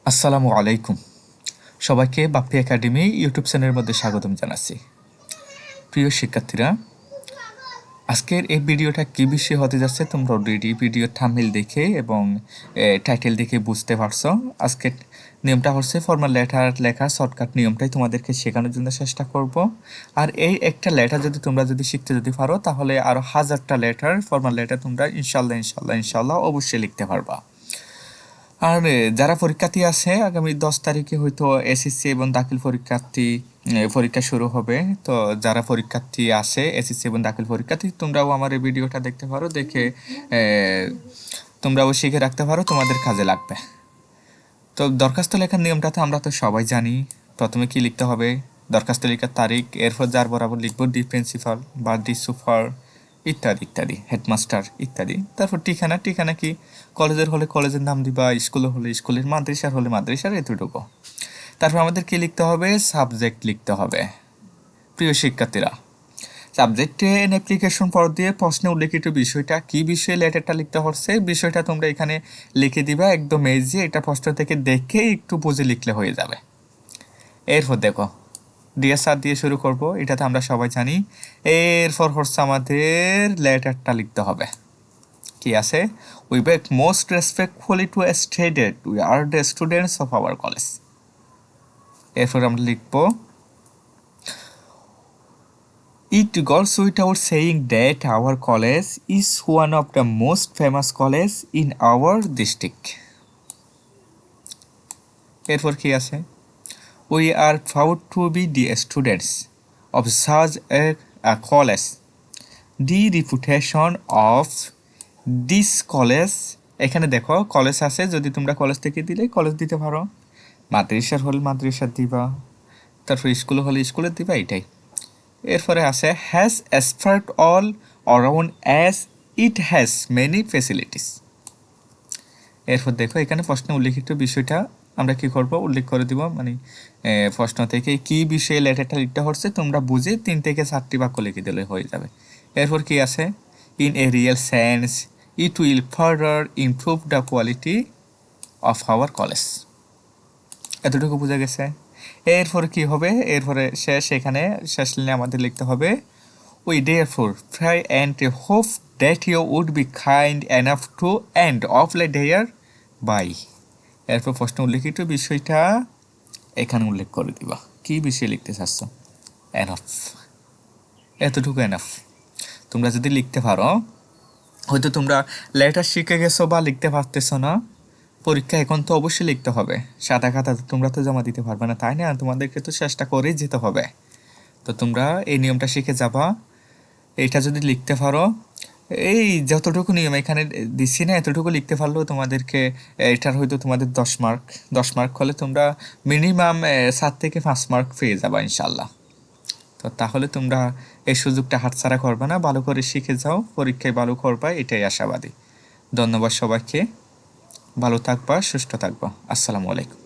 আসসালামু আলাইকুম। সবাইকে বাপ্পি একাডেমি ইউটিউব চ্যানেলের মধ্যে স্বাগতম জানাচ্ছি। প্রিয় শিক্ষার্থীরা, আজকের এই ভিডিওটা কী বিষয়ে হতে যাচ্ছে তোমরা অলরেডি ভিডিও থাম্বনেল দেখে এবং টাইটেল দেখে বুঝতে পারছো। আজকের নিয়মটা হচ্ছে ফর্মাল লেটার লেখা শর্টকাট নিয়মটাই তোমাদেরকে শেখানোর জন্য চেষ্টা করব। আর এই একটা লেটার যদি তোমরা শিখতে পারো তাহলে আরও হাজারটা লেটার ফর্মাল লেটার তোমরা ইনশাল্লাহ অবশ্যই লিখতে পারবা। আর যারা পরীক্ষার্থী আছে আগামী 10 তারিখে হয়তো এসএসসি এবং দাখিল পরীক্ষা শুরু হবে। তো যারা পরীক্ষার্থী আছে এসএসসি এবং দাখিল পরীক্ষার্থী, তোমরাও আমার এই ভিডিওটা দেখতে পারো, দেখে তোমরাও শিখে রাখতে পারো, তোমাদের কাজে লাগবে। তো দরখাস্ত লেখার নিয়মটা তো আমরা তো সবাই জানি। প্রথমে কি লিখতে হবে? দরখাস্ত লেখার তারিখ, এরপর যার বরাবর লিখবো ডি প্রিন্সিপাল বা ডি সুপার ইত্যাদি ইত্যাদি, হেডমাস্টার ইত্যাদি। তারপর ঠিকানা কি? কলেজের হলে কলেজের নাম দিবা, স্কুলে হলে স্কুলের, মাদ্রাসার হলে মাদ্রাসার, এতটুকু। তারপর আমাদের কি লিখতে হবে? সাবজেক্ট লিখতে হবে। প্রিয় শিক্ষার্থীরা, সাবজেক্টে এন অ্যাপ্লিকেশন পর দিয়ে প্রশ্নে উল্লেখিত বিষয়টা কি বিষয়ে লেটারটা লিখতে হচ্ছে বিষয়টা তোমরা এখানে লিখে দিবা একদম ইজি। এটা প্রশ্ন থেকে দেখে একটু বুঝে লিখলে হয়ে যাবে। এরপর দেখো ডিএসআর দিয়ে শুরু করব, এটা তো আমরা সবাই জানি। এরপর হচ্ছে আমাদের লেটারটা লিখতে হবে। কি আছে? We beg most respectfully to stated we are the students of our college. এরপর আমরা লিখবো It goes without saying that our college is one of the most famous colleges in our district. এরপর কি আছে? We are proud to be the students of such a college. The reputation of this college, এখানে দেখো college আছে, যদি তোমরা college থেকে দিলে কলেজ দিতে পারো, মাদ্রাসার হলে মাদ্রাসার দিবা, তারপর স্কুল হলে স্কুলের দিবা, এটাই। এরপরে আছে has expert all around as it has many facilities. এরপর দেখো এখানে প্রশ্নে উল্লেখিত বিষয়টা আমরা কি করব? উল্লেখ করে দিব, মানে প্রশ্ন থেকে কি বিষয়ে লেটারটা লিখতে হচ্ছে তোমরা বুঝে 3 থেকে 4টি বাক্য লিখে দিলে হয়ে যাবে। এরপর কি আছে? In a real sense it will further improve the quality of our college. এতটুকু বোঝা গেছে। এরপরে কি হবে? এরপরে এখানে শেষ লাইনে আমাদের লিখতে হবে we therefore try and hope that you would be kind enough to end of there by। এরপর প্রশ্ন উল্লেখিত বিষয়টা এখানে উল্লেখ করে দিবা কি বিষয়ে লিখতে চাচ্ছ। এনাফ, এতটুকু এনাফ। তোমরা যদি লিখতে পারো, হয়তো তোমরা লেটার শিখে গেছো বা লিখতে পারতেছো না, পরীক্ষা এখন তো অবশ্যই লিখতে হবে। সাদা খাতা তোমরা তো জমা দিতে পারবে না, তাই না? তোমাদেরকে তো চেষ্টা করেই যেতে হবে। তো তোমরা এই নিয়মটা শিখে যাবা। এইটা যদি লিখতে পারো, এই যতটুকু নিয়ম এখানে দিচ্ছি না, এতটুকু লিখতে পারলেও তোমাদেরকে এটার হয়তো তোমাদের 10 মার্ক হলে তোমরা মিনিমাম 7 থেকে 5 মার্ক পেয়ে যাবা ইনশাল্লাহ। তো তাহলে তোমরা এই সুযোগটা হাতছাড়া করবে না, ভালো করে শিখে যাও, পরীক্ষায় ভালো করবা, এটাই আশাবাদী। ধন্যবাদ সবাইকে। ভালো থাকবা, সুস্থ থাকবা। আসসালামু আলাইকুম।